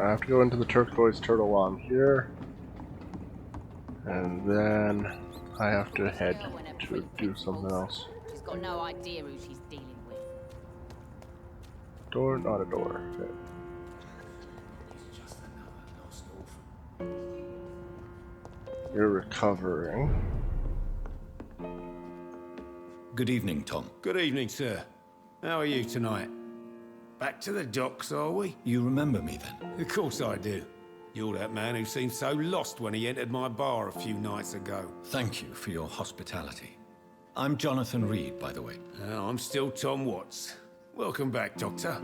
I have to go into the Turquoise Turtle while I'm here. And then I have to head to do something else. She's got no idea who she's dealing with. Door, not a door. Okay. You're recovering. Good evening, Tom. Good evening, sir. How are you tonight? Back to the docks, are we? You remember me then? Of course I do. You're that man who seemed so lost when he entered my bar a few nights ago. Thank you for your hospitality. I'm Jonathan Reed, by the way. I'm still Tom Watts. Welcome back, Doctor.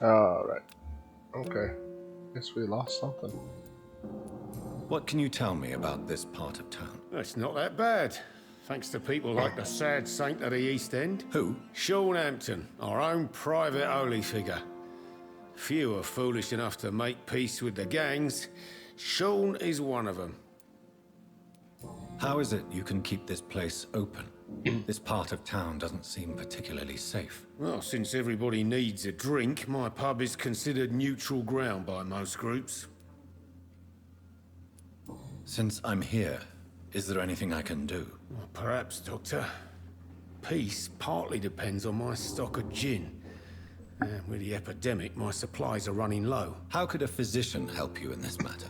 Alright. Okay. Guess we lost something. What can you tell me about this part of town? It's not that bad. Thanks to people like the sad saint of the East End. Who? Sean Hampton, our own private holy figure. Few are foolish enough to make peace with the gangs. Sean is one of them. How is it you can keep this place open? This part of town doesn't seem particularly safe. Well, since everybody needs a drink, my pub is considered neutral ground by most groups. Since I'm here, is there anything I can do? Well, perhaps, Doctor. Peace partly depends on my stock of gin. And with the epidemic, my supplies are running low. How could a physician help you in this matter?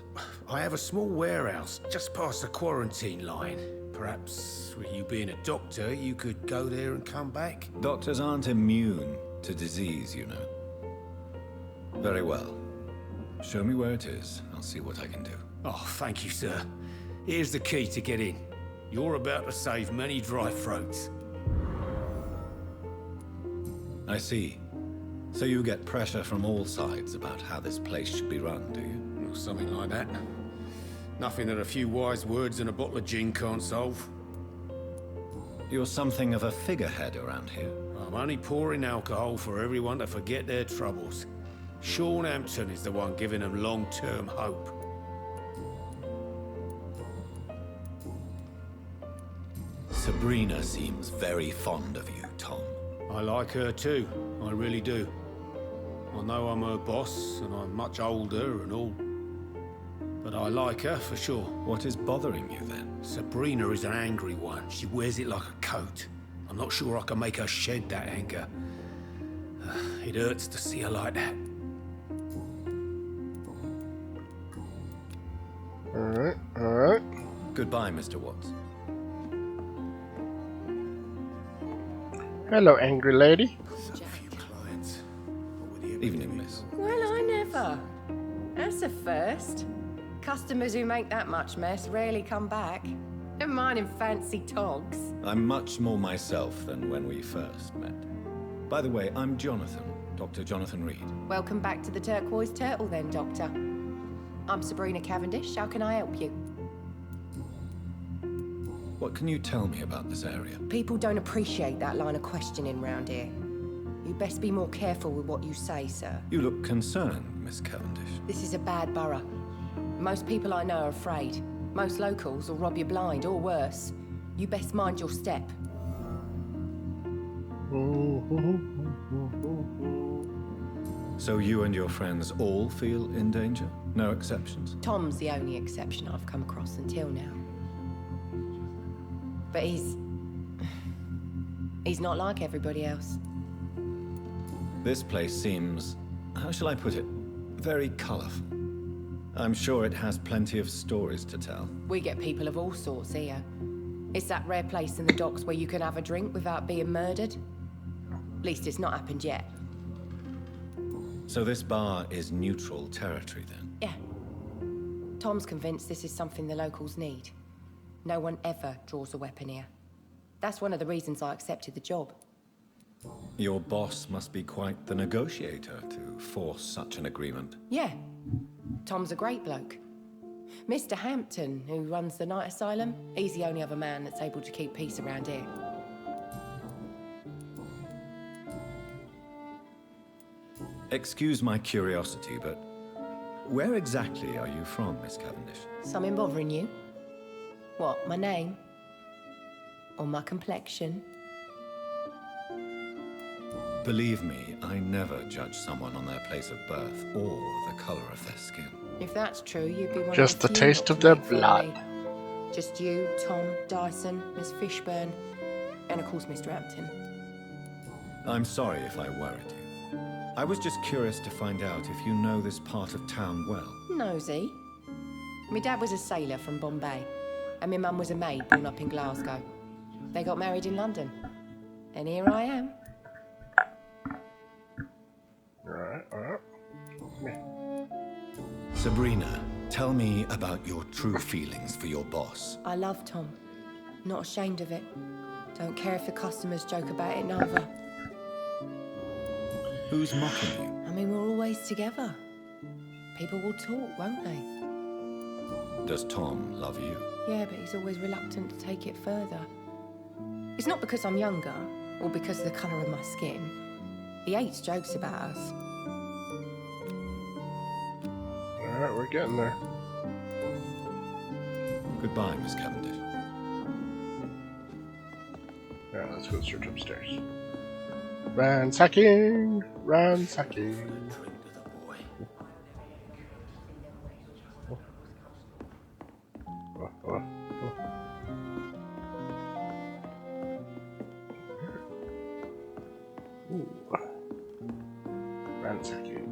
I have a small warehouse just past the quarantine line. Perhaps, with you being a doctor, you could go there and come back? Doctors aren't immune to disease, you know. Very well. Show me where it is. I'll see what I can do. Oh, thank you, sir. Here's the key to get in. You're about to save many dry throats. I see. So you get pressure from all sides about how this place should be run, do you? Or something like that. Nothing that a few wise words and a bottle of gin can't solve. You're something of a figurehead around here. I'm only pouring alcohol for everyone to forget their troubles. Sean Hampton is the one giving them long-term hope. Sabrina seems very fond of you, Tom. I like her too, I really do. I know I'm her boss, and I'm much older and all. But I like her for sure. What is bothering you then? Sabrina is an angry one. She wears it like a coat. I'm not sure I can make her shed that anger. It hurts to see her like that. Alright, alright. Goodbye, Mr. Watts. Hello, angry lady. Evening, miss. Well, I never. That's a first. Customers who make that much mess rarely come back. Never mind in fancy togs. I'm much more myself than when we first met. By the way, I'm Jonathan, Dr. Jonathan Reed. Welcome back to the Turquoise Turtle then, Doctor. I'm Sabrina Cavendish. How can I help you? What can you tell me about this area? People don't appreciate that line of questioning round here. You best be more careful with what you say, sir. You look concerned, Miss Cavendish. This is a bad borough. Most people I know are afraid. Most locals will rob you blind, or worse. You best mind your step. So you and your friends all feel in danger? No exceptions? Tom's the only exception I've come across until now. But he's not like everybody else. This place seems, how shall I put it, very colorful. I'm sure it has plenty of stories to tell. We get people of all sorts here. It's that rare place in the docks where you can have a drink without being murdered. At least it's not happened yet. So this bar is neutral territory then? Yeah. Tom's convinced this is something the locals need. No one ever draws a weapon here. That's one of the reasons I accepted the job. Your boss must be quite the negotiator to force such an agreement. Yeah. Tom's a great bloke. Mr. Hampton, who runs the night asylum, he's the only other man that's able to keep peace around here. Excuse my curiosity, but where exactly are you from, Miss Cavendish? Something bothering you? What, my name? Or my complexion? Believe me, I never judge someone on their place of birth or the color of their skin. If that's true, you'd be one Just of the the few taste not of to their make fun of blood. me. Just you, Tom, Dyson, Miss Fishburne, and of course Mr. Hampton. I'm sorry if I worried you. I was just curious to find out if you know this part of town well. Nosy. My dad was a sailor from Bombay, and my mum was a maid born up in Glasgow. They got married in London, and here I am. Alright. Sabrina, tell me about your true feelings for your boss. I love Tom. Not ashamed of it. Don't care if the customers joke about it neither. Who's mocking you? I mean, we're always together. People will talk, won't they? Does Tom love you? Yeah, but he's always reluctant to take it further. It's not because I'm younger, or because of the colour of my skin. He hates jokes about us. Alright, we're getting there. Goodbye, Miss Cavendish. Alright, let's go search upstairs. Ransacking! Ransacking! Oh. Ooh. Ransacking.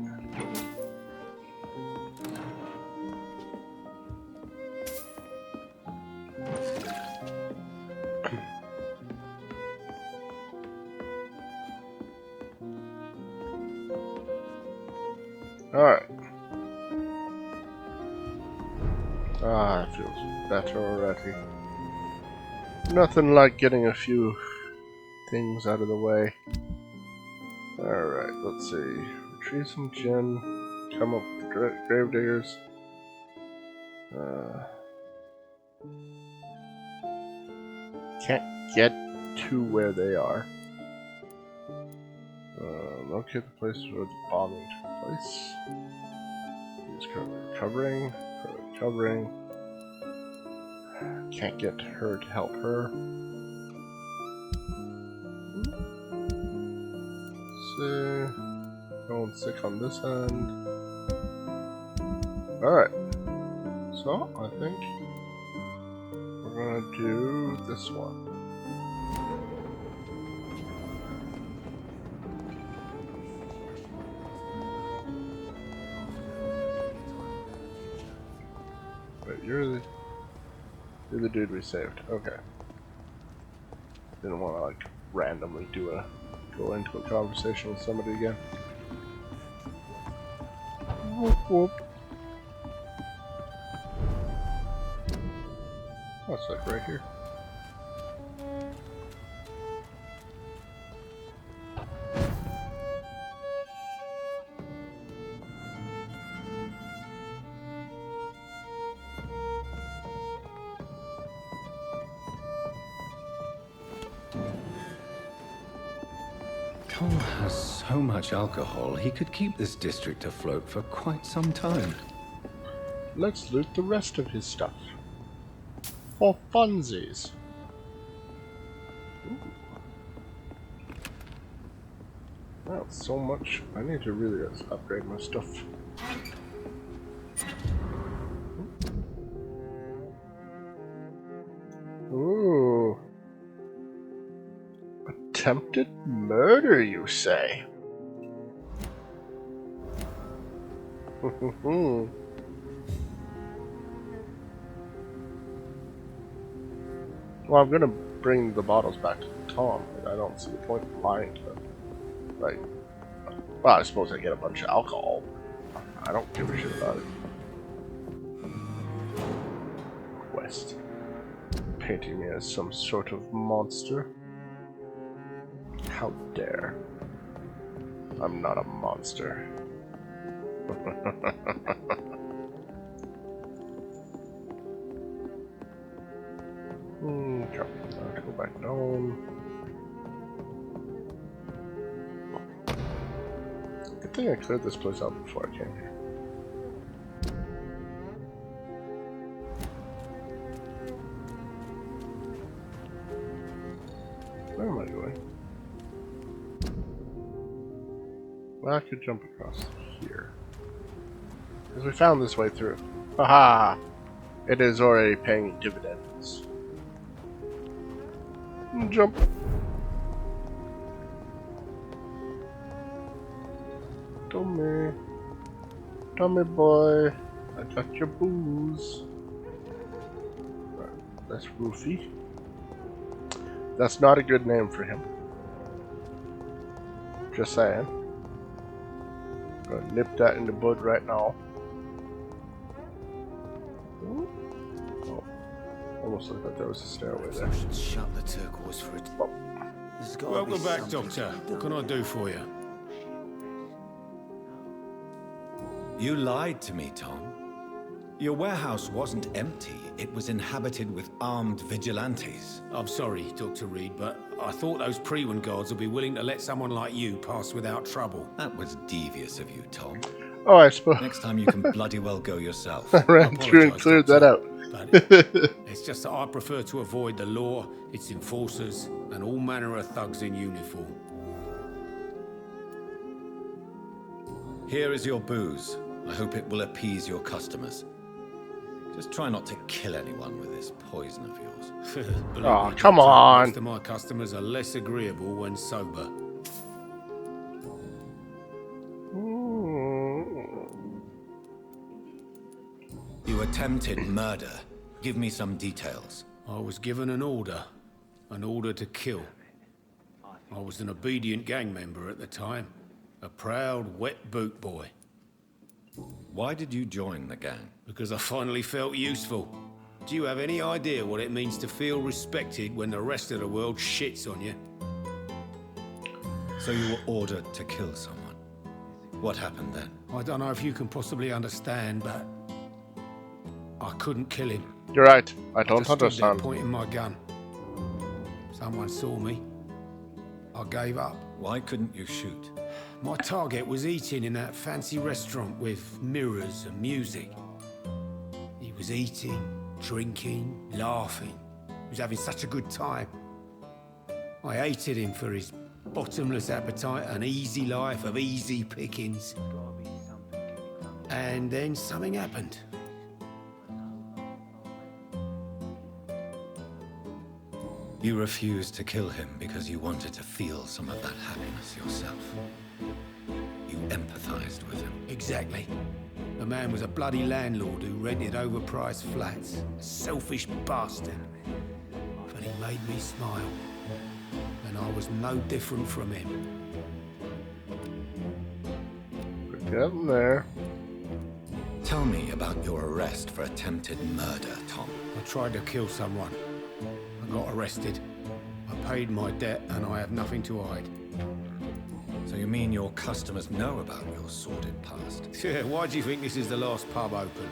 Alright. Ah, it feels better already. Nothing like getting a few things out of the way. Alright, let's see. Retrieve some gin. Come up with the gravediggers. Can't get to where they are. Locate the place where the bombing took place. He's currently recovering. Can't get her to help her. See. No one's sick on this end. Alright. So, I think we're gonna do this one. Wait, you're the dude we saved. Okay. Didn't want to like randomly go into a conversation with somebody again. Whoop whoop. Oh, it's like right here. Tom has so much alcohol, he could keep this district afloat for quite some time. Let's loot the rest of his stuff. For funsies. Ooh. Wow, so much. I need to really upgrade my stuff. Ooh. Attempted murder, you say? Well, I'm gonna bring the bottles back to Tom. I don't see the point in buying them. Like, well, I suppose I get a bunch of alcohol. I don't give a shit about it. Quest. Painting me as some sort of monster. How dare. I'm not a monster. Okay, let's go back down. Good thing I cleared this place out before I came here. Where am I going? Well, I could jump across here. Because we found this way through. Haha! It is already paying dividends. Jump! Dummy. Dummy boy. I got your booze. Right, that's Roofy. That's not a good name for him. Just saying. Gonna nip that in the bud right now. Oh, almost looked like there was a stairway there. I should shut the turquoise for it. Welcome back, Doctor. What can I do for you? You lied to me, Tom. Your warehouse wasn't empty. It was inhabited with armed vigilantes. I'm sorry, Dr. Reed, but I thought those Prewen guards would be willing to let someone like you pass without trouble. That was devious of you, Tom. Oh, I suppose. Next time you can bloody well go yourself. I ran through and cleared that out. But it's just that I prefer to avoid the law, its enforcers, and all manner of thugs in uniform. Here is your booze. I hope it will appease your customers. Just try not to kill anyone with this poison of yours. Believe Aw, me, come Doctor, on. Most of my customers are less agreeable when sober. You attempted murder. Give me some details. I was given an order to kill. I was an obedient gang member at the time, a proud wet boot boy. Why did you join the gang? Because I finally felt useful. Do you have any idea what it means to feel respected when the rest of the world shits on you? So you were ordered to kill someone. What happened then? I don't know if you can possibly understand, but I couldn't kill him. You're right. I don't Just stood there understand. pointing my gun. Someone saw me. I gave up. Why couldn't you shoot? My target was eating in that fancy restaurant with mirrors and music. He was eating, drinking, laughing. He was having such a good time. I hated him for his bottomless appetite and easy life of easy pickings. And then something happened. You refused to kill him because you wanted to feel some of that happiness yourself. You empathized with him. Exactly. The man was a bloody landlord who rented overpriced flats. A selfish bastard. But he made me smile. And I was no different from him. We're getting there. Tell me about your arrest for attempted murder, Tom. I tried to kill someone. I got arrested. I paid my debt and I have nothing to hide. So you mean your customers know about your sordid past? Yeah, why do you think this is the last pub open?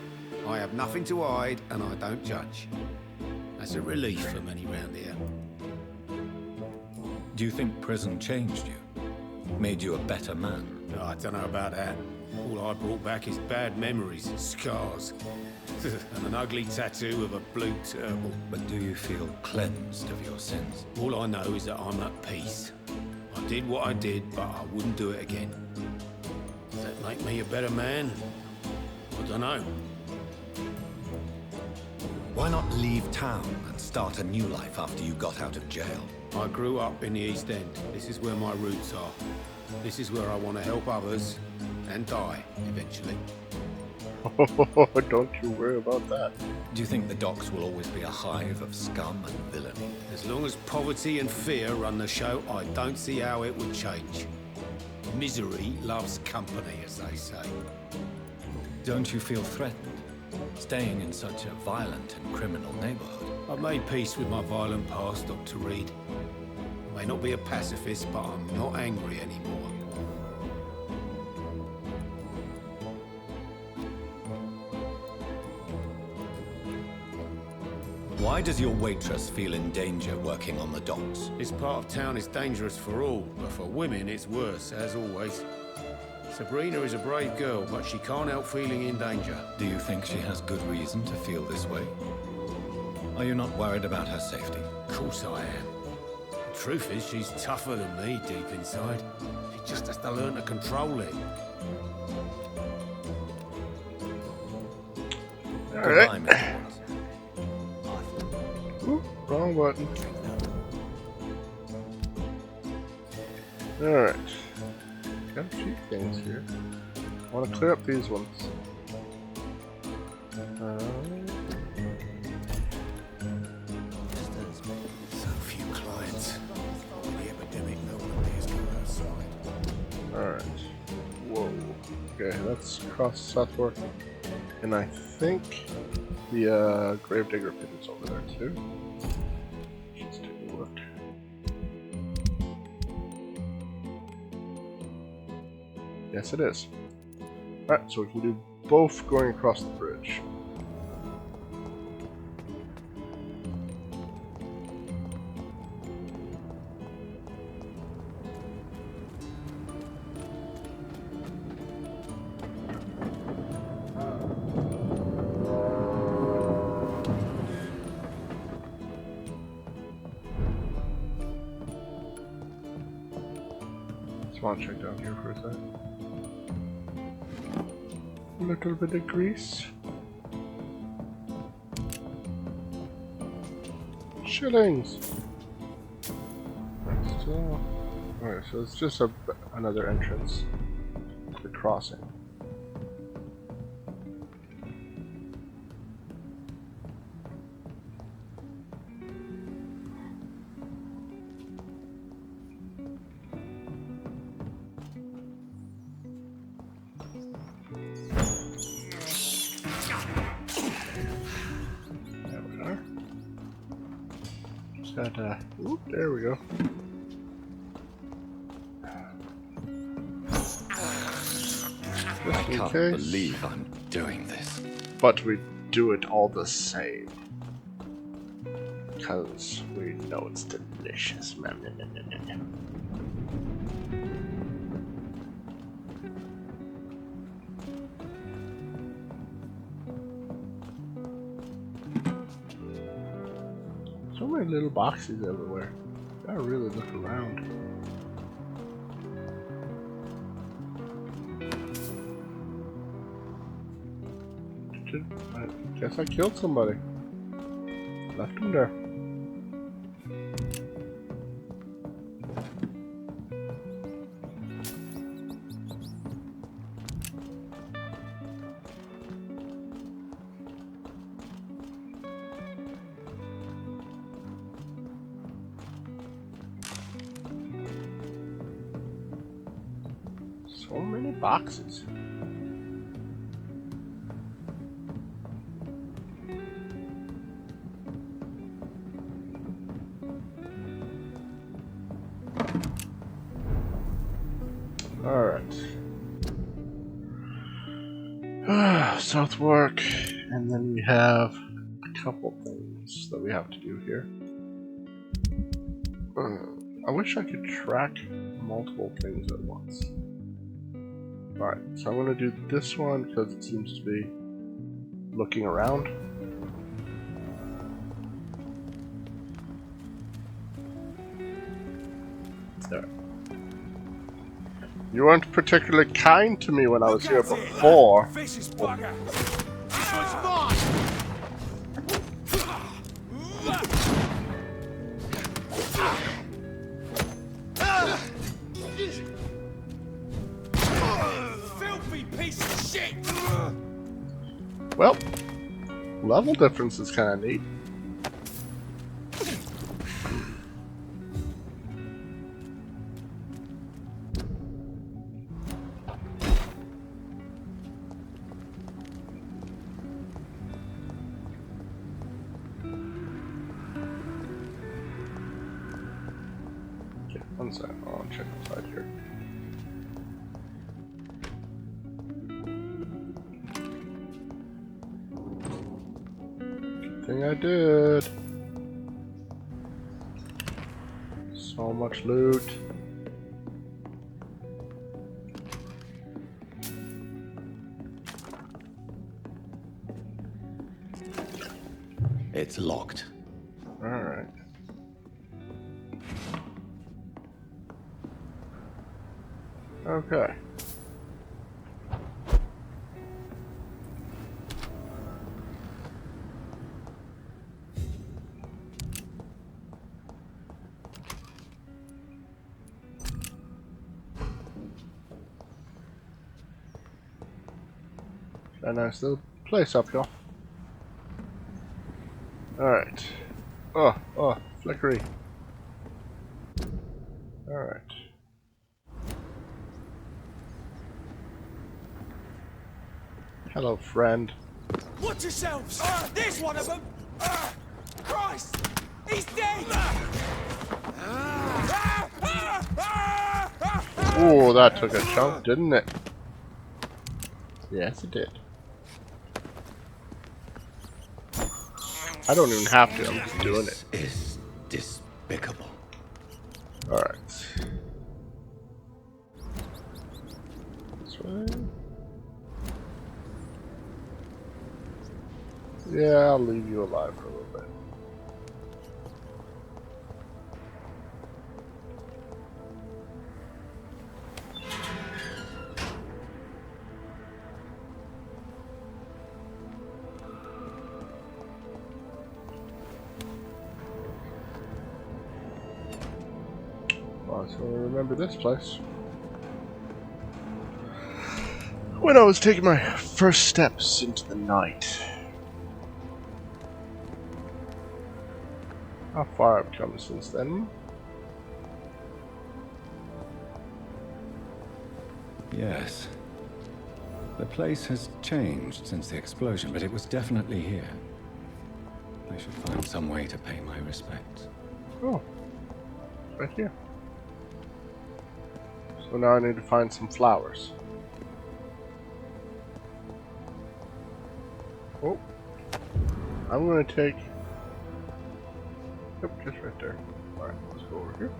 I have nothing to hide and I don't judge. That's a relief for many round here. Do you think prison changed you? Made you a better man? No, I don't know about that. All I brought back is bad memories and scars. And an ugly tattoo of a blue turtle. But do you feel cleansed of your sins? All I know is that I'm at peace. I did what I did, but I wouldn't do it again. Does that make me a better man? I don't know. Why not leave town and start a new life after you got out of jail? I grew up in the East End. This is where my roots are. This is where I want to help others and die eventually. Don't you worry about that. Do you think the docks will always be a hive of scum and villainy? As long as poverty and fear run the show, I don't see how it would change. Misery loves company, as they say. Don't you feel threatened, staying in such a violent and criminal neighborhood? I've made peace with my violent past, Dr. Reed. I may not be a pacifist, but I'm not angry anymore. Why does your waitress feel in danger working on the docks? This part of town is dangerous for all, but for women it's worse, as always. Sabrina is a brave girl, but she can't help feeling in danger. Do you think she has good reason to feel this way? Are you not worried about her safety? Of course I am. The truth is, she's tougher than me deep inside. He just has to learn to control it. Alright. Goodbye, Mr. Watts. Oop, wrong button. Alright. Got a few things here. I want to clear up these ones. So few clients. The epidemic, no one dares go outside. Alright. Whoa. Okay, let's cross southward. And I think the Gravedigger pit is over there too. Let's take a look. Yes, it is. Alright, so we can do both going across the bridge. Just want to check down here for a second. A little bit of grease. Shillings! Still. Alright, so it's just another entrance to the crossing. Oop, there we go. I can't believe I'm doing this. But we do it all the same. Because we know it's delicious. So many little boxes everywhere. Gotta really look around. I guess I killed somebody. Left him there. So many boxes. Alright. Southwark, and then we have a couple things that we have to do here. I wish I could track multiple things at once. Alright, so I'm going to do this one because it seems to be looking around. There. You weren't particularly kind to me when I was here before. Vicious bugger! This one's mine! Filthy piece of shit! Well, level difference is kind of neat. Okay, one second. I'll check inside here. Thing I did. So much loot. It's locked. Okay. A nice little place up here. Alright. Oh, flickery. Alright. Hello, friend. Watch yourselves! There's one of them! Christ! He's dead! Ooh, that took a chunk, didn't it? Yes, it did. I don't even have to, I'm just doing it. This is despicable. Alright. This way. Yeah, I'll leave you alive for a little bit. So I remember this place. When I was taking my first steps into the night. How far I've come since then? Yes. The place has changed since the explosion, but it was definitely here. I should find some way to pay my respects. Oh, it's right here. So now I need to find some flowers. Oh, I'm gonna take. Yep, just right there. Alright, let's go over here.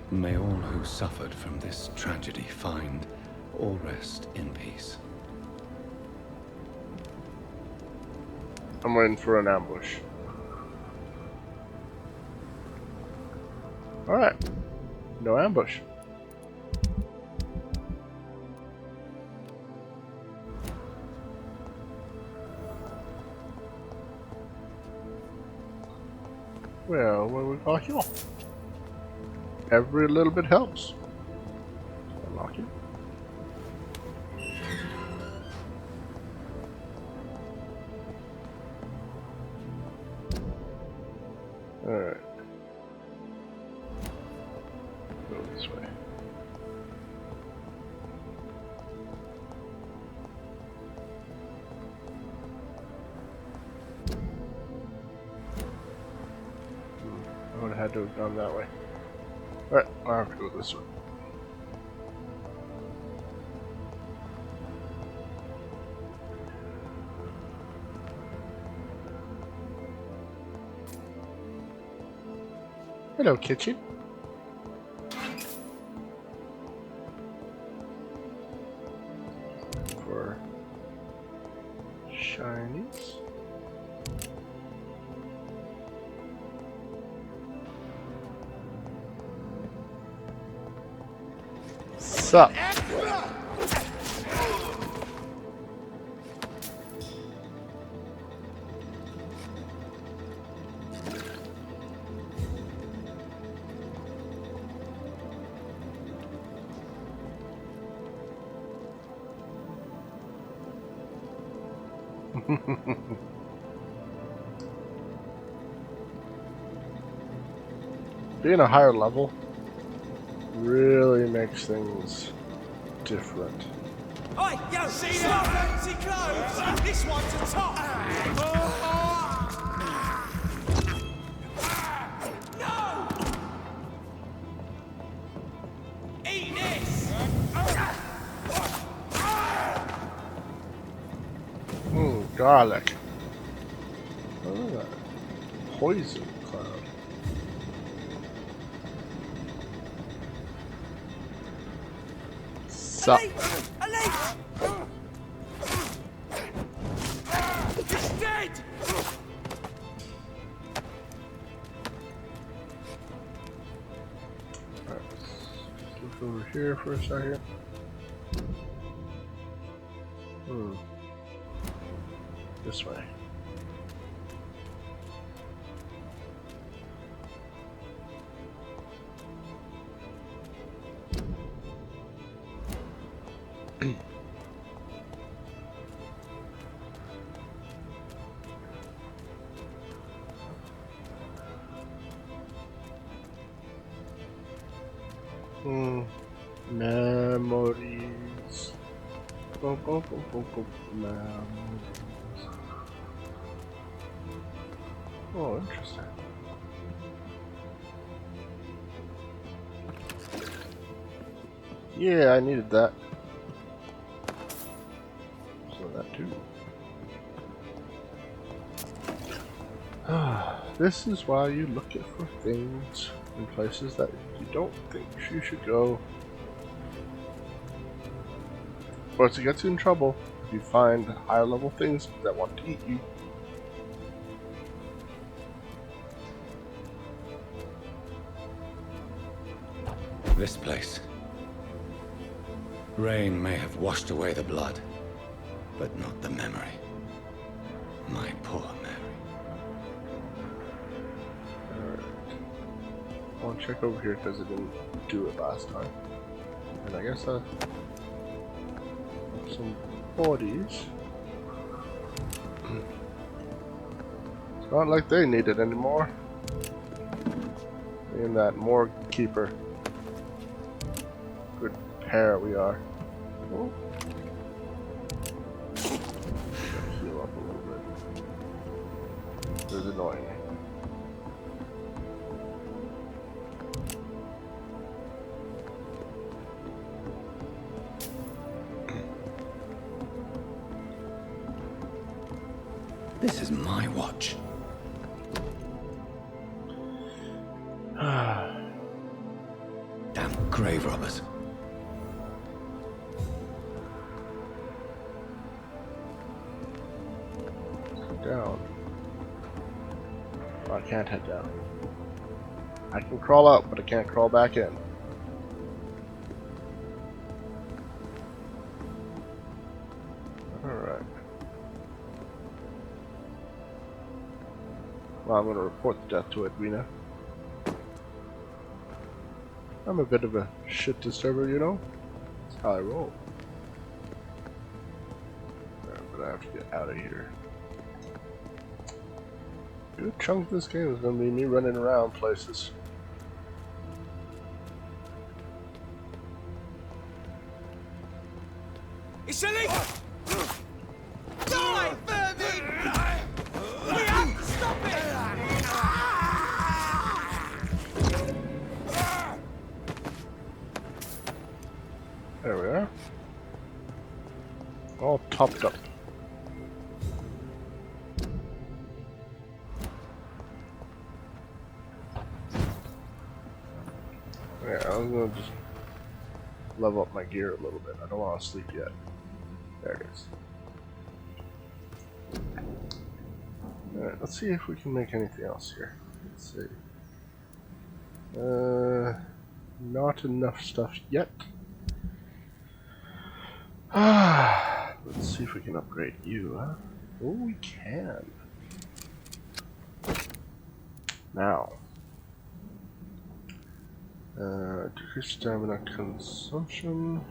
May all who suffered from this tragedy find all rest in peace. I'm waiting for an ambush. Alright, no ambush. Well, what we got here? Every little bit helps. Unlock it. Alright. Go this way. I would have had to have gone that way. Alright, I'll have to go this way. Hello, kitchen. For shinies. Sup? Being a higher level really makes things different. Oi, yo, see that fancy clothes? This one's a top. No! Eat this! Ooh, garlic. Oh, look at that. Poison cloud. Sup? Elite! He's dead! Alright, let's look over here for a second. This way. Memories. Memories. Oh, interesting. Yeah, I needed that. So that too. This is why you look for things in places that you don't think you should go. But it gets you in trouble if you find higher level things that want to eat you. This place. Rain may have washed away the blood, but not the memory. My poor Mary. Alright. I want to check over here because it didn't do it last time. And I guess some bodies. It's not like they need it anymore. In that morgue keeper. Good pair we are. Oh. Gotta heal up a little bit. This is annoying. This is my watch. Damn grave robbers. Down. Oh, I can't head down. I can crawl out, but I can't crawl back in. Alright. Well, I'm gonna report the death to Edwina. I'm a bit of a shit disturber, you know? That's how I roll. But I have to get out of here. A good chunk of this game is going to be me running around places. It's illegal! Die, vermin! We have to stop it! There we are. All topped up. Yeah, I was gonna just level up my gear a little bit. I don't want to sleep yet. There it is. Alright, let's see if we can make anything else here. Let's see. Not enough stuff yet. Let's see if we can upgrade you, huh? Oh, we can. Now. Decrease stamina consumption.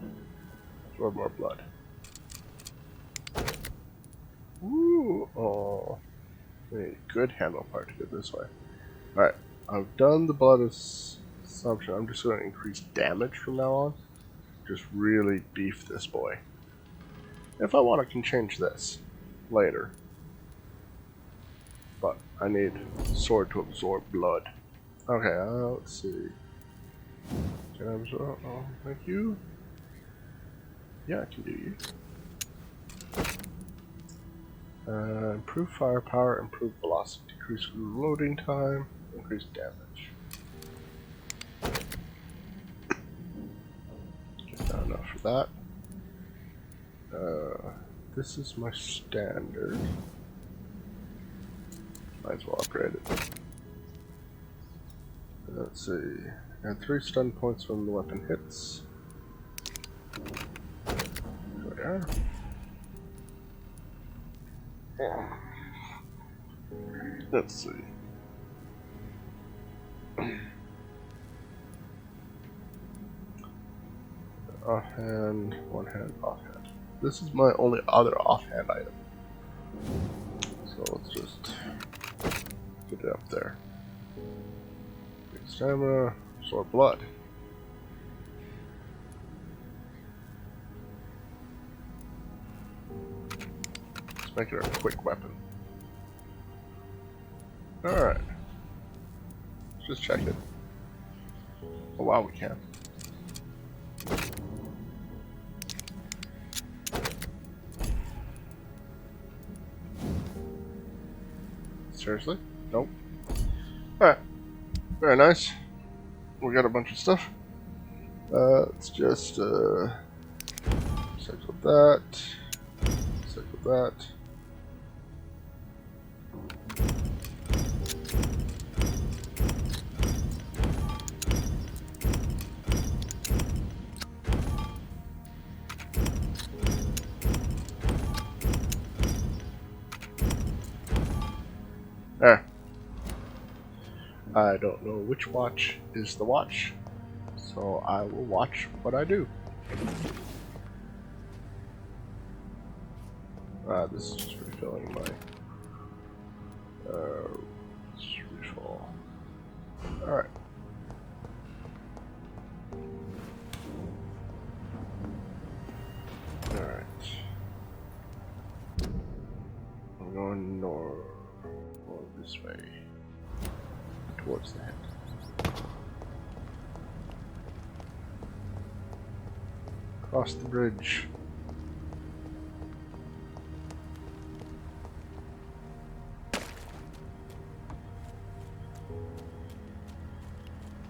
Absorb more blood. Ooh, oh. A good handle part to get this way. Alright, I've done the blood assumption. I'm just going to increase damage from now on. Just really beef this boy. If I want, I can change this later. But I need sword to absorb blood. Okay, let's see. Can I absorb? Oh, thank you. Yeah, I can do you. Improve firepower, improve velocity, decrease loading time, increase damage. Get that enough for that. This is my standard. Might as well upgrade it. Let's see. Add 3 stun points when the weapon hits. There. Let's see. Offhand, one hand, offhand. This is my only other offhand item. So let's just get it up there. Big stamina, sword blood. Let's make it a quick weapon. Alright. Let's just check it. Oh wow, we can. Seriously? Nope. Alright. Very nice. We got a bunch of stuff. Let's just stick with that. Stick with that. There. I don't know which watch is the watch, so I will watch what I do. This is just refilling my refill. Alright. Alright. I'm going north. This way towards the head. Cross the bridge.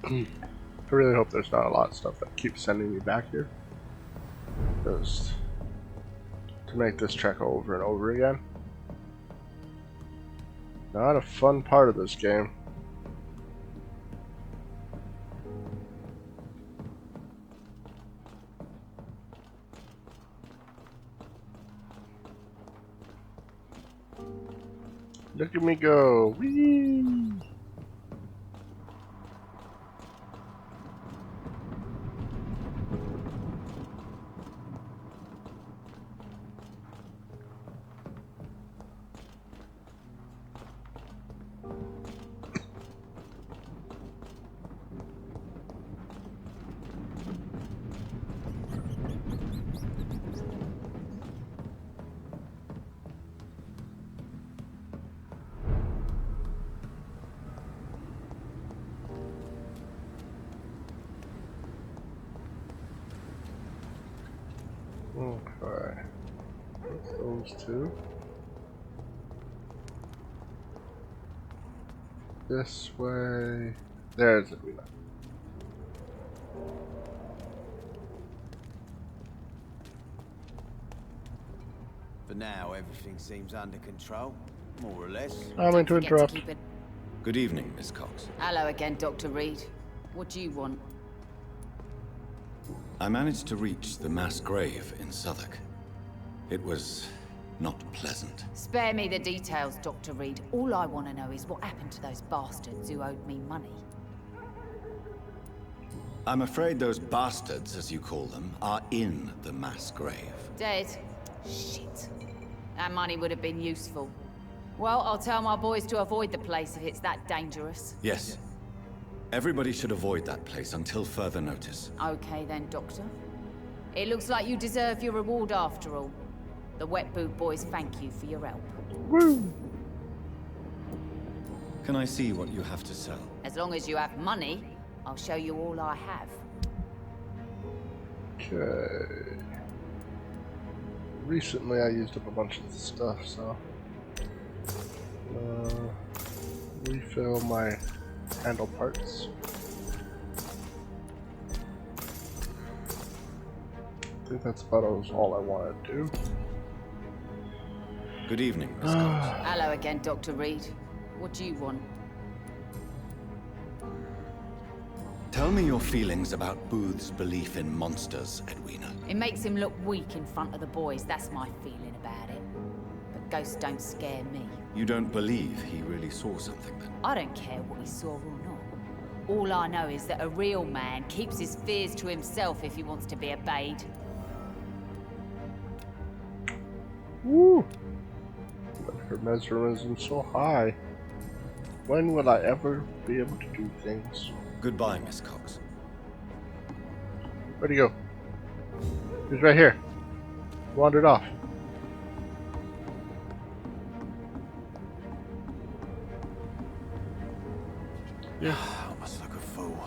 I really hope there's not a lot of stuff that keeps sending me back here. Just to make this trek over and over again. Not a fun part of this game. Look at me go! Whee! Okay. Those two. This way. There's it. For now, everything seems under control, more or less. I'm going to Forget interrupt. keep it- Good evening, Miss Cox. Hello again, Dr. Reed. What do you want? I managed to reach the mass grave in Southwark. It was not pleasant. Spare me the details, Dr. Reed. All I want to know is what happened to those bastards who owed me money. I'm afraid those bastards, as you call them, are in the mass grave. Dead? Shit. That money would have been useful. Well, I'll tell my boys to avoid the place if it's that dangerous. Yes. Everybody should avoid that place until further notice. Okay then, Doctor. It looks like you deserve your reward after all. The Wet Boot Boys thank you for your help. Woo! Can I see what you have to sell? As long as you have money, I'll show you all I have. Okay. Recently I used up a bunch of the stuff, so refill my handle parts. I think that's about all I want to do. Good evening, Miss Cox. Hello again, Dr. Reed. What do you want? Tell me your feelings about Booth's belief in monsters, Edwina. It makes him look weak in front of the boys, that's my feeling about it. But ghosts don't scare me. You don't believe he really saw something then? I don't care what he saw or not. All I know is that a real man keeps his fears to himself if he wants to be obeyed. Woo! But her mesmerism's so high. When will I ever be able to do things? Goodbye, Miss Cox. Where'd he go? He's right here. Wandered off. Yeah. I must look a fool.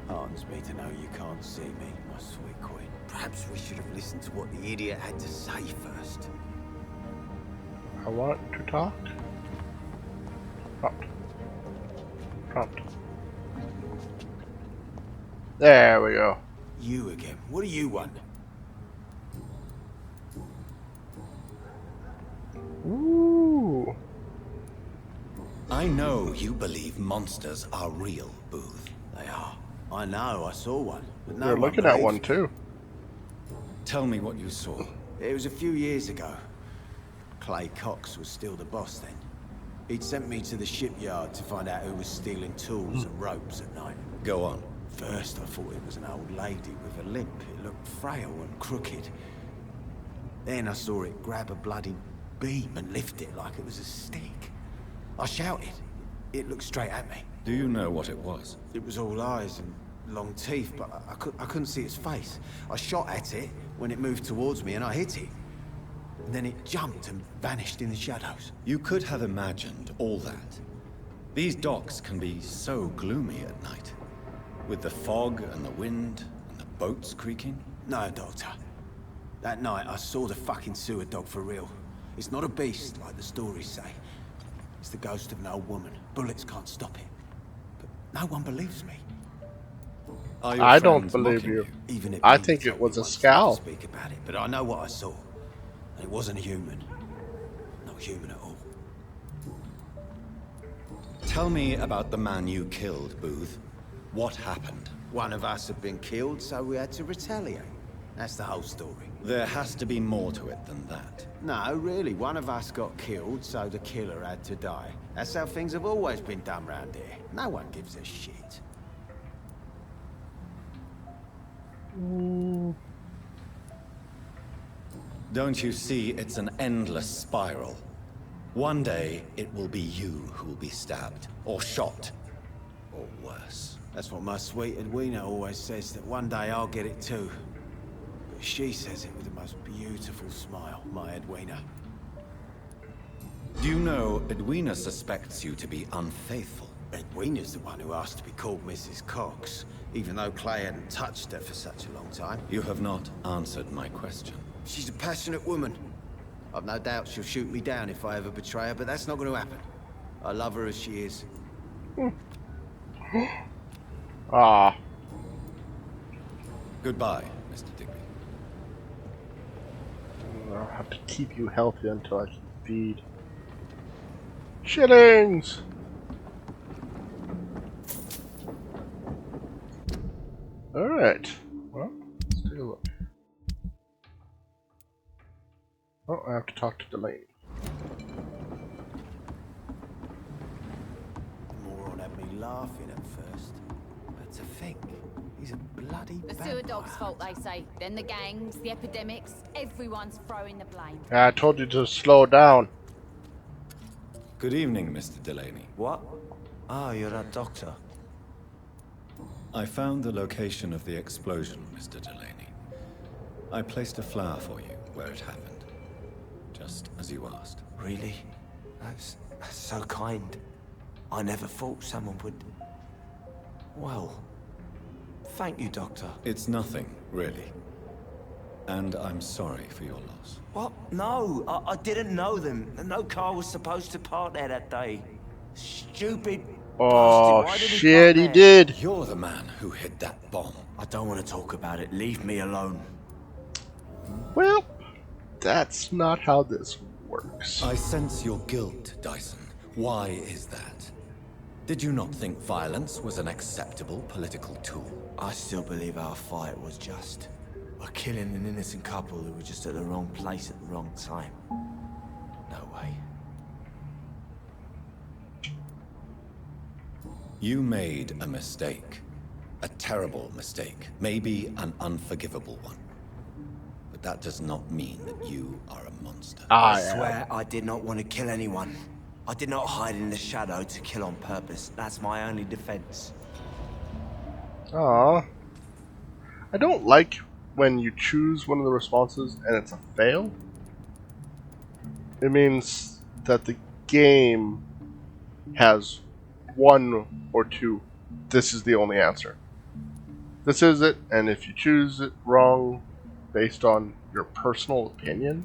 Heartens me to know you can't see me, my sweet queen. Perhaps we should have listened to what the idiot had to say first. I want to talk. Prompt. Prompt. There we go. You again. What do you want? Ooh. I know you believe monsters are real, Booth. They are. I know, I saw one. But no You're one looking at believes one me. too. Tell me what you saw. It was a few years ago. Clay Cox was still the boss then. He'd sent me to the shipyard to find out who was stealing tools and ropes at night. Go on. First I thought it was an old lady with a limp. It looked frail and crooked. Then I saw it grab a bloody beam and lift it like it was a stick. I shouted. It looked straight at me. Do you know what it was? It was all eyes and long teeth, but I couldn't see its face. I shot at it when it moved towards me and I hit it. And then it jumped and vanished in the shadows. You could have imagined all that. These docks can be so gloomy at night. With the fog and the wind and the boats creaking. No, Doctor. That night I saw the fucking sewer dog for real. It's not a beast like the stories say. It's the ghost of an old woman. Bullets can't stop it. But no one believes me. Are your I don't friends believe mocking you. Even if I Eve think told it me was a once not to scowl. Speak about it, but I know what I saw. And it wasn't human. Not human at all. Tell me about the man you killed, Booth. What happened? One of us had been killed, so we had to retaliate. That's the whole story. There has to be more to it than that. No, really, one of us got killed, so the killer had to die. That's how things have always been done round here. No one gives a shit. Don't you see it's an endless spiral? One day, it will be you who will be stabbed, or shot, or worse. That's what my sweet Edwina always says, that one day I'll get it too. But she says it with the most beautiful smile, my Edwina. Do you know Edwina suspects you to be unfaithful? Edwina's the one who asked to be called Mrs. Cox, even though Clay hadn't touched her for such a long time. You have not answered my question. She's a passionate woman. I've no doubt she'll shoot me down if I ever betray her, but that's not going to happen. I love her as she is. Ah. Goodbye, Mr. Digby. I'll have to keep you healthy until I can feed. Shillings! Alright. Well, let's take a look. Oh, I have to talk to Delaney. The moron had me laughing at first. But to think, he's a bloody The sewer dog's fault, they say. Then the gangs, the epidemics, everyone's throwing the blame. Yeah, I told you to slow down. Good evening, Mr. Delaney. What? Ah, you're a doctor. I found the location of the explosion, Mr. Delaney. I placed a flower for you where it happened, just as you asked. Really? That's so kind. I never thought someone would... Well, thank you, Doctor. It's nothing, really. And I'm sorry for your loss. What? No, I didn't know them. No car was supposed to park there that day. Stupid Oh, bastard. Why did shit, he park there? did. You're the man who hid that bomb. I don't want to talk about it. Leave me alone. Well, that's not how this works. I sense your guilt, Dyson. Why is that? Did you not think violence was an acceptable political tool? I still believe our fight was just. We're killing an innocent couple who were just at the wrong place at the wrong time. No way. You made a mistake. A terrible mistake. Maybe an unforgivable one. But that does not mean that you are a monster. I swear I did not want to kill anyone. I did not hide in the shadow to kill on purpose. That's my only defense. Ah, I don't like when you choose one of the responses and it's a fail. It means that the game has one or two. This is the only answer. This is it, and if you choose it wrong based on your personal opinion,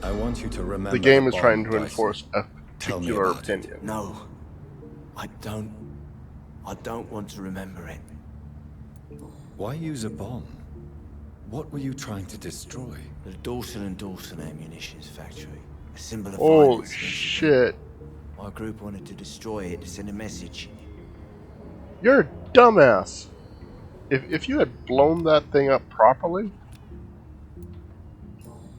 I want you to remember the game is bomb, trying to Dyson. enforce a Tell me particular about it. opinion. No. I don't want to remember it. Why use a bomb? What were you trying to destroy? The Dawson & Dawson ammunitions factory. A symbol of Holy violence. shit. My group wanted to destroy it to send a message. You're a dumbass. If you had blown that thing up properly,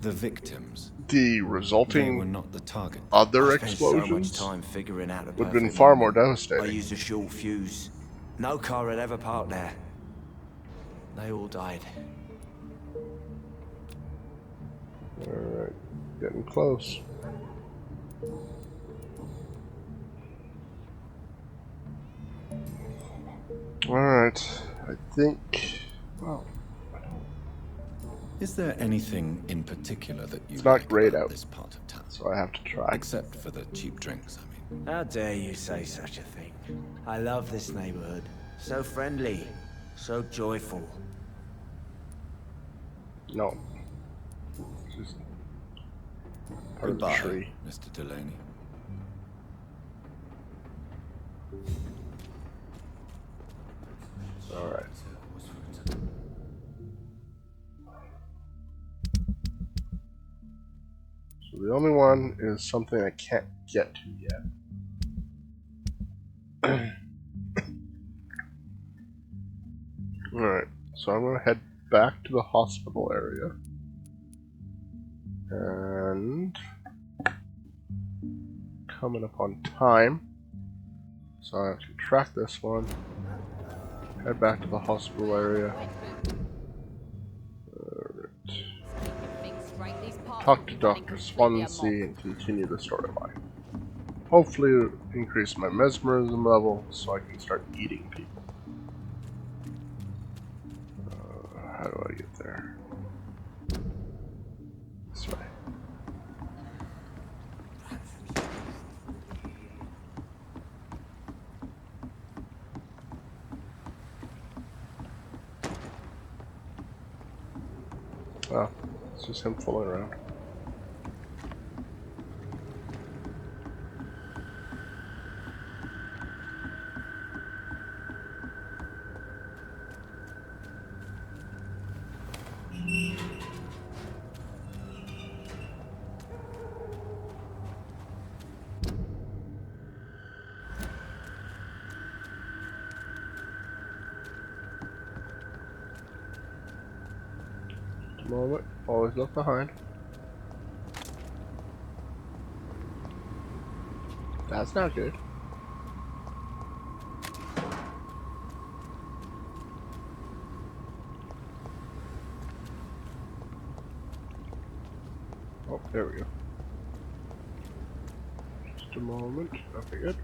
The victims. the They were resulting not the target. other I spent so much explosions time figuring out the would have been perfect far more moment. I devastating. used a short fuse. No car had ever parked there. They all died. Alright, getting close. Alright, I think... Well, Is there anything in particular that you It's not like great about out. this part of town? so I have to try. Except for the cheap drinks, I mean. How dare you say such a thing? I love this neighborhood. So friendly. So joyful. No. Just part of the Goodbye, tree. Mr. Delaney. Alright. So the only one is something I can't get to yet. Alright, so I'm gonna head back to the hospital area. And coming up on time. So I have to track this one. Head back to the hospital area. Talk to Dr. Swansea and continue the storyline. Hopefully increase my mesmerism level so I can start eating people. How do I get there? This way. Oh, it's just him fooling around. Moment, always look behind. That's not good. Oh, there we go. Just a moment. Okay, good.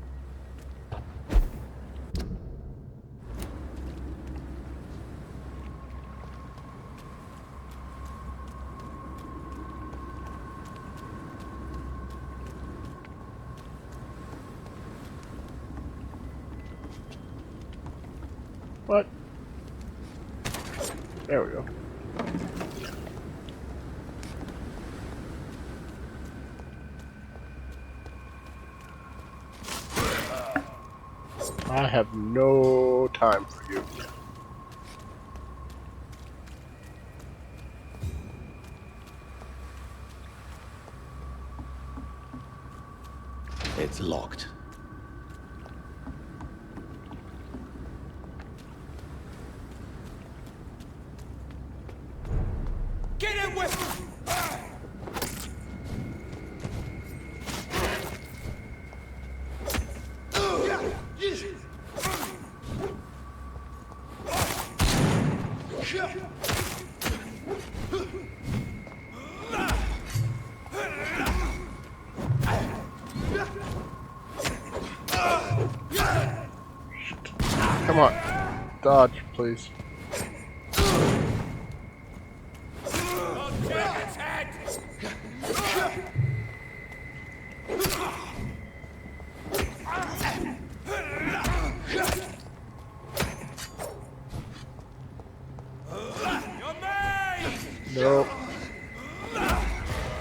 What? There we go. I have no time for you. It's locked. Come on. Dodge, please. Nope.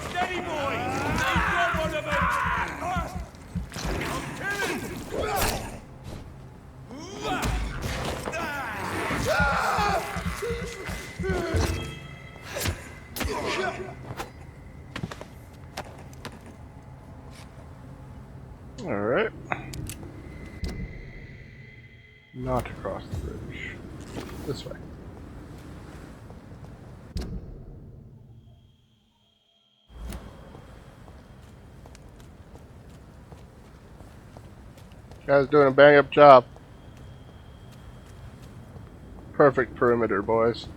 Steady, boy! He's got one of them! Alright. Not across the bridge. This way. Guys doing a bang up job. Perfect perimeter, boys.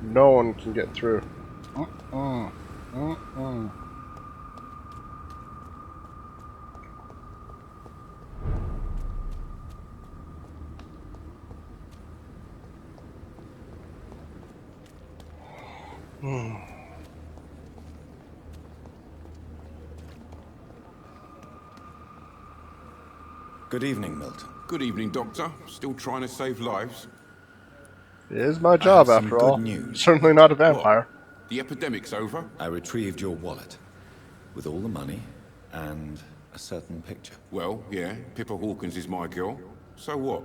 No one can get through. Good evening, Milton. Good evening, Doctor. Still trying to save lives? It is my job, some after good all. news. Certainly not a vampire. What? The epidemic's over? I retrieved your wallet with all the money and a certain picture. Well, yeah, Pippa Hawkins is my girl. So what?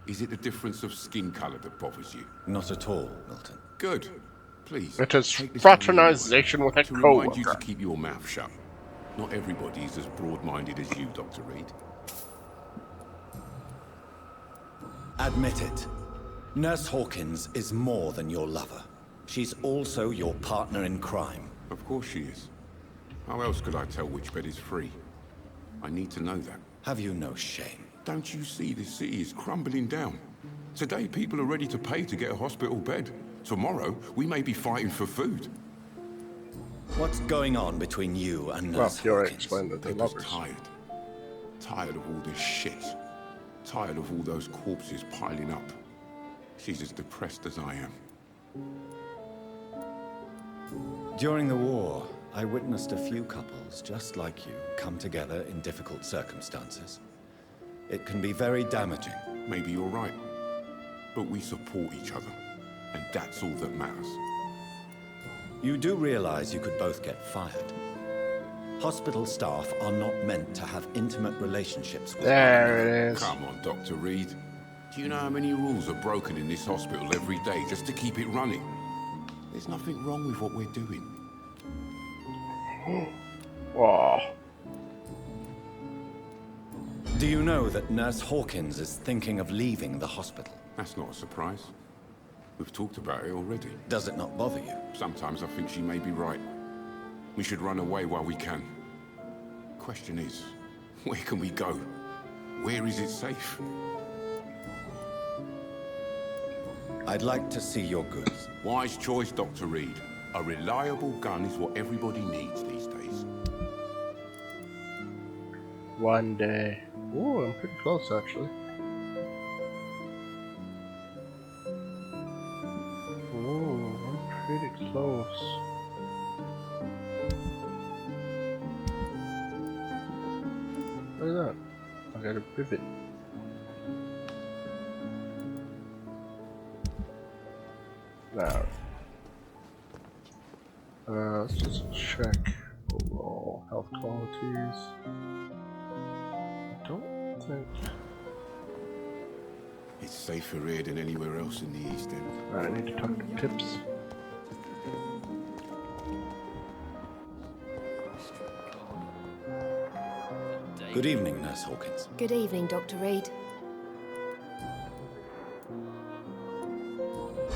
Is it the difference of skin colour that bothers you? Not at all, Milton. Good. Please. It is take this fraternization with a to remind you to co-worker. keep your mouth shut. Not everybody is as broad-minded as you, Dr. Reed. Admit it. Nurse Hawkins is more than your lover. She's also your partner in crime. Of course she is. How else could I tell which bed is free? I need to know that. Have you no shame? Don't you see this city is crumbling down? Today, people are ready to pay to get a hospital bed. Tomorrow, we may be fighting for food. What's going on between you and Well, Nurse you already Hawkins? explained that they're Pippa's lovers. tired. Tired of all this shit. Tired of all those corpses piling up. She's as depressed as I am. During the war, I witnessed a few couples just like you come together in difficult circumstances. It can be very damaging. Maybe you're right. But we support each other. And that's all that matters. You do realize you could both get fired. Hospital staff are not meant to have intimate relationships with There it is. Come on, Dr. Reed. Do you know how many rules are broken in this hospital every day just to keep it running? There's nothing wrong with what we're doing. Wow. Do you know that Nurse Hawkins is thinking of leaving the hospital? That's not a surprise. We've talked about it already. Does it not bother you? Sometimes I think she may be right. We should run away while we can. Question is, where can we go? Where is it safe? I'd like to see your goods. Wise choice, Dr. Reed. A reliable gun is what everybody needs these days. One day. Ooh, I'm pretty close, actually. Ooh, I'm pretty close. Look at that. I got a pivot. Now, let's just check overall health qualities. I don't think. It's safer here than anywhere else in the East End. I need to talk to Tips. Good evening, Nurse Hawkins. Good evening, Dr. Reed.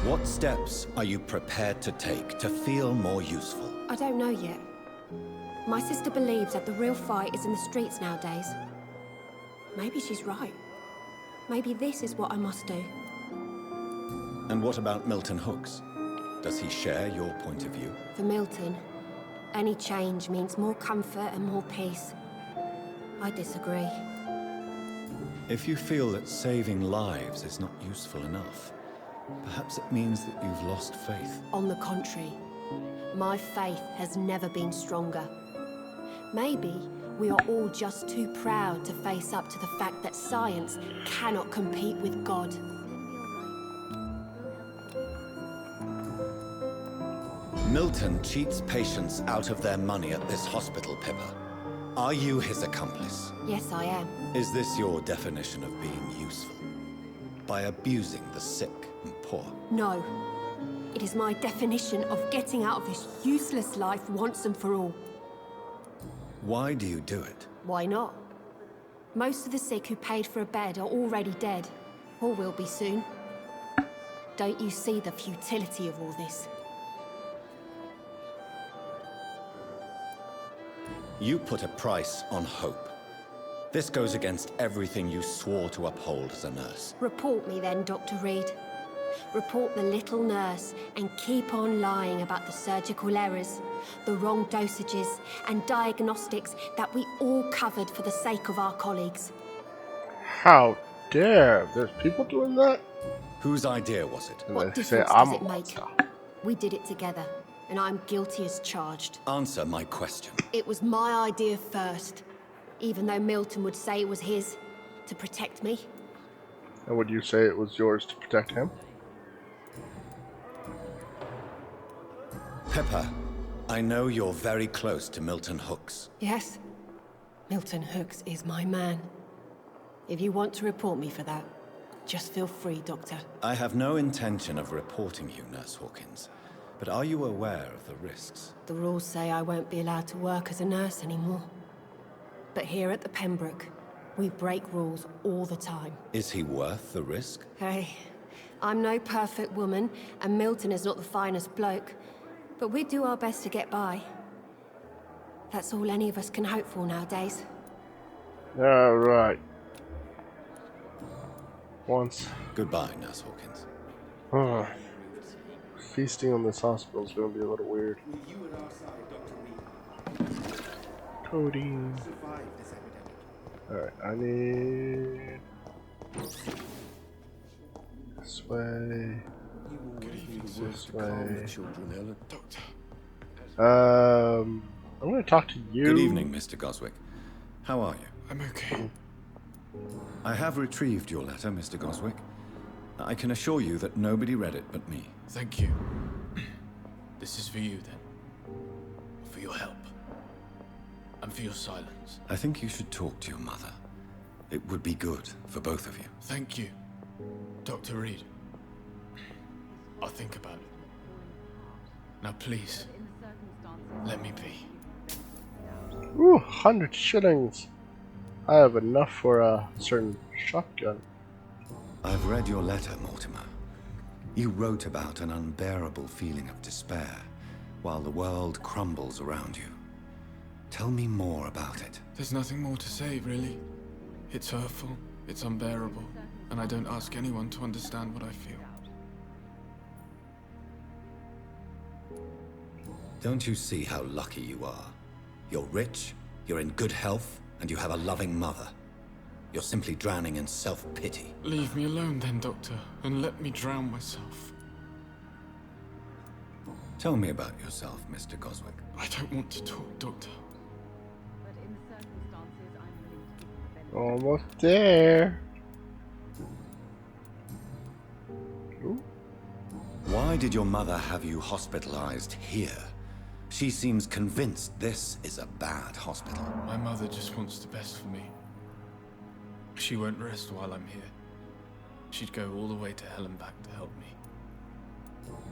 What steps are you prepared to take to feel more useful? I don't know yet. My sister believes that the real fight is in the streets nowadays. Maybe she's right. Maybe this is what I must do. And what about Milton Hooks? Does he share your point of view? For Milton, any change means more comfort and more peace. I disagree. If you feel that saving lives is not useful enough, perhaps it means that you've lost faith. On the contrary, my faith has never been stronger. Maybe we are all just too proud to face up to the fact that science cannot compete with God. Milton cheats patients out of their money at this hospital, Pippa. Are you his accomplice? Yes, I am. Is this your definition of being useful? By abusing the sick and poor? No. It is my definition of getting out of this useless life once and for all. Why do you do it? Why not? Most of the sick who paid for a bed are already dead, or will be soon. Don't you see the futility of all this? You put a price on hope. This goes against everything you swore to uphold as a nurse. Report me then, Dr. Reed. Report the little nurse and keep on lying about the surgical errors, the wrong dosages and diagnostics that we all covered for the sake of our colleagues. How dare? There's people doing that? Whose idea was it? And What they say, difference I'm does it a make? monster. We did it together, and I'm guilty as charged. Answer my question. It was my idea first, even though Milton would say it was his, to protect me. And would you say it was yours to protect him? Pippa, I know you're very close to Milton Hooks. Yes, Milton Hooks is my man. If you want to report me for that, just feel free, Doctor. I have no intention of reporting you, Nurse Hawkins. But are you aware of the risks? The rules say I won't be allowed to work as a nurse anymore. But here at the Penbroke, we break rules all the time. Is he worth the risk? Hey, I'm no perfect woman, and Milton is not the finest bloke. But we do our best to get by. That's all any of us can hope for nowadays. Alright. Once. Goodbye, Nurse Hawkins. Feasting on this hospital is going to be a little weird. Codeine. Alright, I need... this way. This way. I'm going to talk to you. Good evening, Mr. Goswick. How are you? I'm okay. I have retrieved your letter, Mr. Goswick. I can assure you that nobody read it but me. Thank you. This is for you, then. For your help. And for your silence. I think you should talk to your mother. It would be good for both of you. Thank you, Dr. Reed. I'll think about it. Now please, let me be. Ooh, 100 shillings. I have enough for a certain shotgun. I've read your letter, Mortimer. You wrote about an unbearable feeling of despair while the world crumbles around you. Tell me more about it. There's nothing more to say, really. It's hurtful, it's unbearable, and I don't ask anyone to understand what I feel. Don't you see how lucky you are? You're rich, you're in good health, and you have a loving mother. You're simply drowning in self-pity. Leave me alone then, Doctor, and let me drown myself. Tell me about yourself, Mr. Goswick. I don't want to talk, Doctor. Almost there. Ooh. Why did your mother have you hospitalized here? She seems convinced this is a bad hospital. My mother just wants the best for me. She won't rest while I'm here. She'd go all the way to hell and back to help me.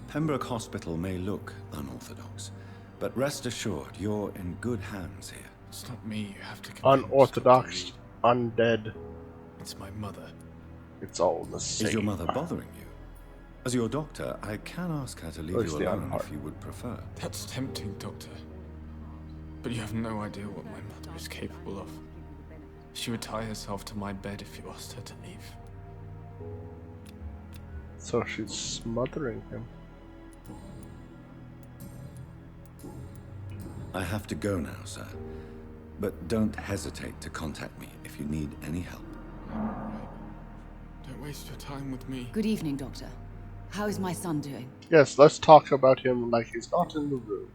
Penbroke Hospital may look unorthodox, but rest assured you're in good hands here. It's not me you have to convince, Unorthodox, undead. It's my mother. It's all the same. Is your mother bothering you? As your doctor, I can ask her to leave Where's you the alone other part? if you would prefer. That's tempting, Doctor. But you have no idea what my mother is capable of. She would tie herself to my bed if you asked her to leave. So she's smothering him. I have to go now, sir. But don't hesitate to contact me if you need any help. Don't waste your time with me. Good evening, Doctor. How is my son doing? Yes, let's talk about him like he's not in the room.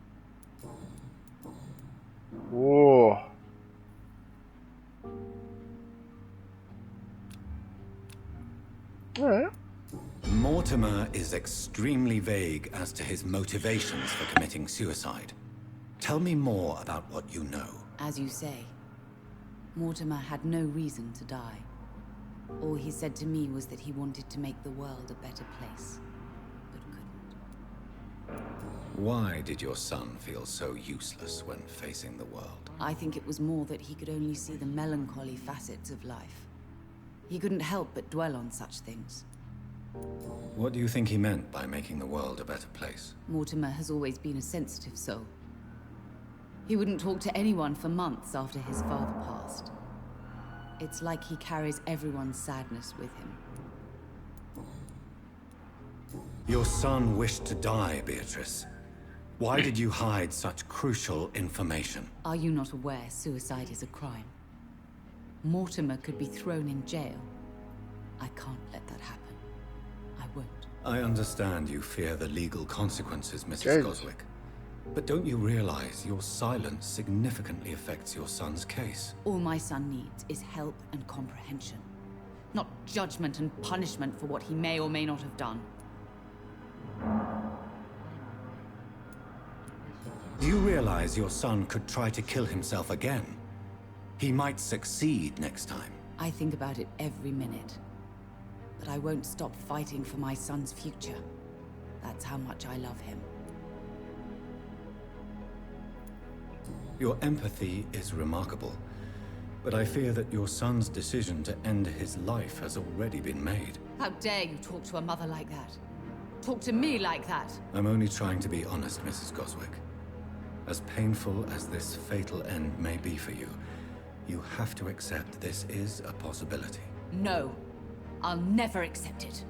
Whoa. Alright. Mortimer is extremely vague as to his motivations for committing suicide. Tell me more about what you know. As you say, Mortimer had no reason to die. All he said to me was that he wanted to make the world a better place, but couldn't. Why did your son feel so useless when facing the world? I think it was more that he could only see the melancholy facets of life. He couldn't help but dwell on such things. What do you think he meant by making the world a better place? Mortimer has always been a sensitive soul. He wouldn't talk to anyone for months after his father passed. It's like he carries everyone's sadness with him. Your son wished to die, Beatrice. Why did you hide such crucial information? Are you not aware suicide is a crime? Mortimer could be thrown in jail. I can't let that happen. I won't. I understand you fear the legal consequences, Mrs. Jesus. Goswick. But don't you realize your silence significantly affects your son's case? All my son needs is help and comprehension. Not judgment and punishment for what he may or may not have done. Do you realize your son could try to kill himself again? He might succeed next time. I think about it every minute. But I won't stop fighting for my son's future. That's how much I love him. Your empathy is remarkable, but I fear that your son's decision to end his life has already been made. How dare you talk to a mother like that? Talk to me like that? I'm only trying to be honest, Mrs. Goswick. As painful as this fatal end may be for you, you have to accept this is a possibility. No, I'll never accept it.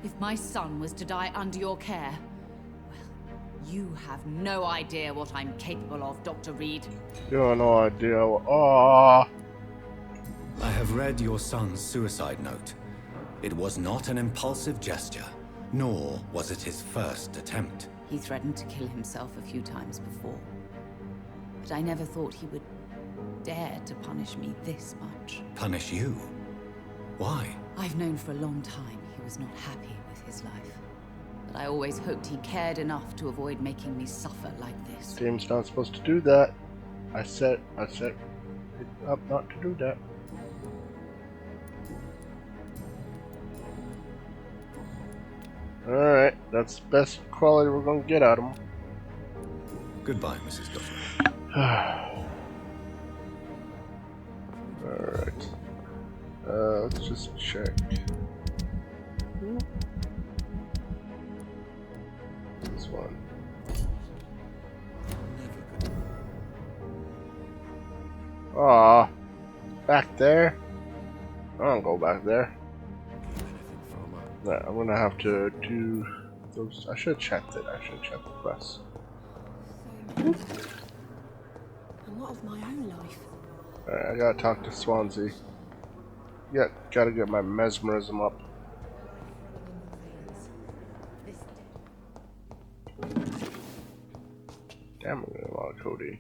If my son was to die under your care, well, you have no idea what I'm capable of, Dr. Reed. You have no idea. Oh. I have read your son's suicide note. It was not an impulsive gesture, nor was it his first attempt. He threatened to kill himself a few times before. But I never thought he would dare to punish me this much. Punish you? Why? I've known for a long time he was not happy with his life. But I always hoped he cared enough to avoid making me suffer like this. Game's not supposed to do that. I set it up not to do that. Alright, that's the best quality we're gonna get out of him. Goodbye, Mrs. Goswick. Alright. Let's just check. This one. Ah, back there? I don't go back there. Yeah, I'm gonna have to do those. I should have checked it. I should have checked the quest. And what of my own life? Alright, I gotta talk to Swansea. Gotta get my mesmerism up. Damn, I'm getting a lot of codeine.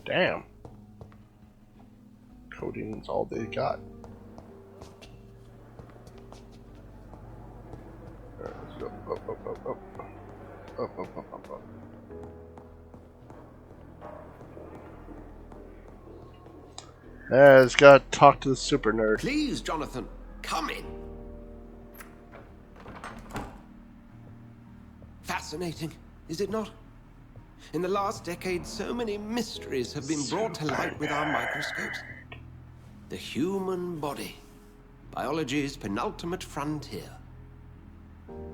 Damn. Codeine's all they got. Alright, let's go. Up, up, up, up. Up, up, up, up, up. Let's gotta talk to the super nerd. Please, Jonathan, come in. Fascinating, is it not? In the last decade, so many mysteries have been brought to light with our microscopes. The human body, biology's penultimate frontier.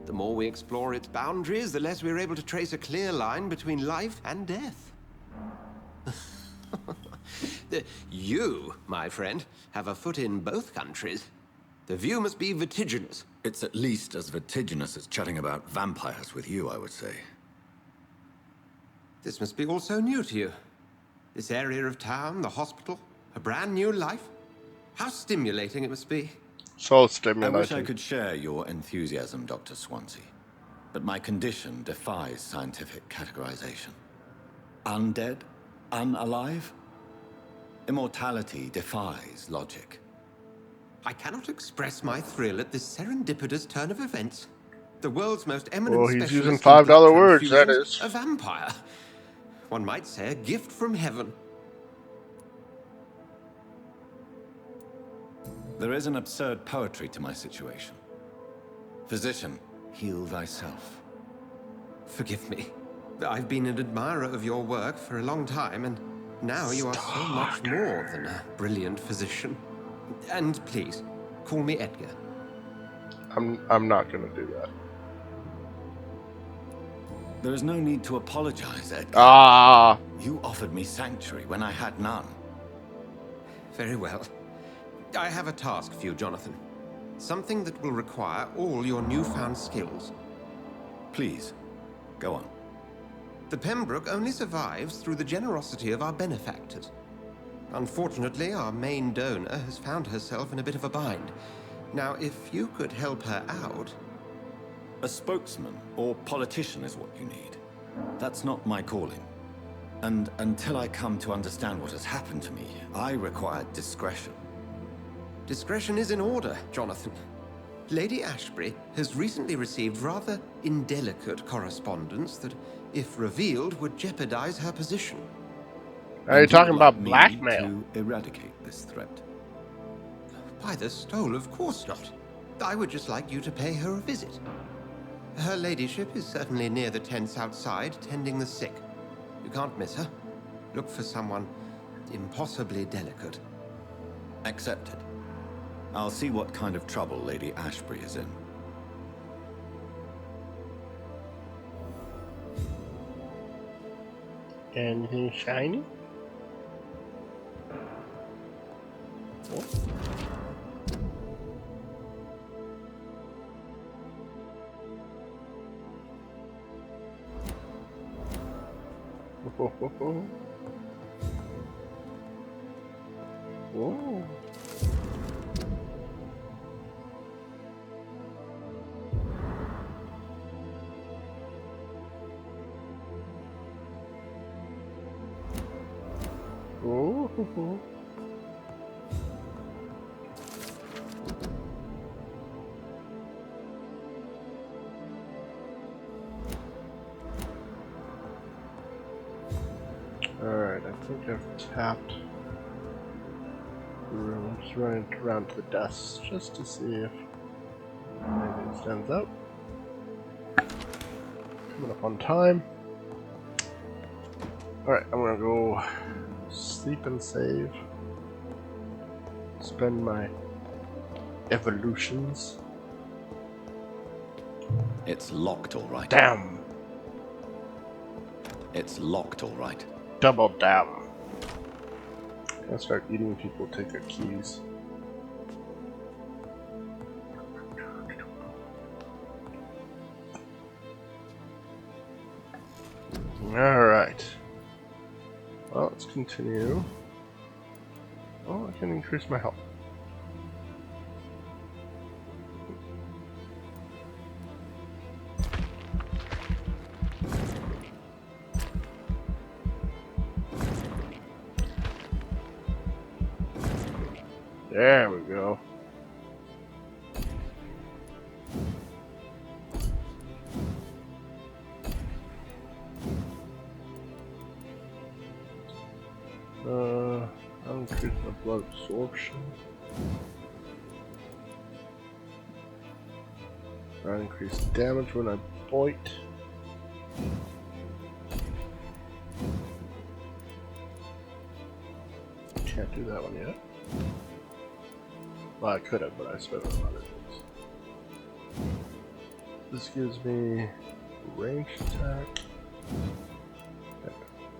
The more we explore its boundaries, the less we're able to trace a clear line between life and death. You, my friend, have a foot in both countries. The view must be vertiginous. It's at least as vertiginous as chatting about vampires with you, I would say. This must be all so new to you. This area of town, the hospital, a brand new life. How stimulating it must be. So I stimulating. wish I could share your enthusiasm, Dr. Swansea. But my condition defies scientific categorization. Undead? Unalive? Immortality defies logic. I cannot express my thrill at this serendipitous turn of events. The world's most eminent Well, he's specialist using in $5 blood words, that transfusions, is. a vampire. One might say a gift from heaven. There is an absurd poetry to my situation. Physician, heal thyself. Forgive me. I've been an admirer of your work for a long time, and now you are so much more than a brilliant physician. And please, call me Edgar. I'm not gonna do that. There is no need to apologize, Edgar. Ah. You offered me sanctuary when I had none. Very well. I have a task for you, Jonathan. Something that will require all your newfound skills. Please, go on. The Penbroke only survives through the generosity of our benefactors. Unfortunately, our main donor has found herself in a bit of a bind. Now, if you could help her out... A spokesman or politician is what you need. That's not my calling. And until I come to understand what has happened to me, I require discretion. Discretion is in order, Jonathan. Lady Ashbury has recently received rather indelicate correspondence that, if revealed, would jeopardize her position. Are you talking about blackmail? To eradicate this threat. By the stole, of course not. I would just like you to pay her a visit. Her ladyship is certainly near the tents outside, tending the sick. You can't miss her. Look for someone impossibly delicate. Accepted. I'll see what kind of trouble Lady Ashbury is in. Anything shiny? Oh. Oh. Oh. Alright, I think I've tapped the room. I'm just running around to the desks just to see if anything stands out. Coming up on time. Alright, I'm gonna go sleep and save. Spend my evolutions. It's locked, all right. Damn! It's locked, all right. Double damn. I'll start eating people, take their keys. Alright. Well, let's continue. Oh, I can increase my health. There we go. I'll increase my blood absorption. I'll increase damage when I bite. Can't do that one yet. Well, I could have, but I spent a lot of things. this gives me ranged attack,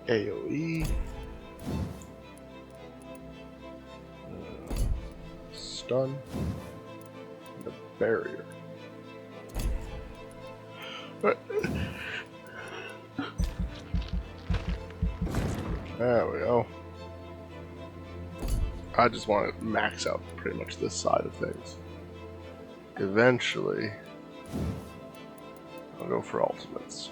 AoE, stun, and a barrier. There we go. I just want to max out pretty much this side of things. Eventually, I'll go for ultimates.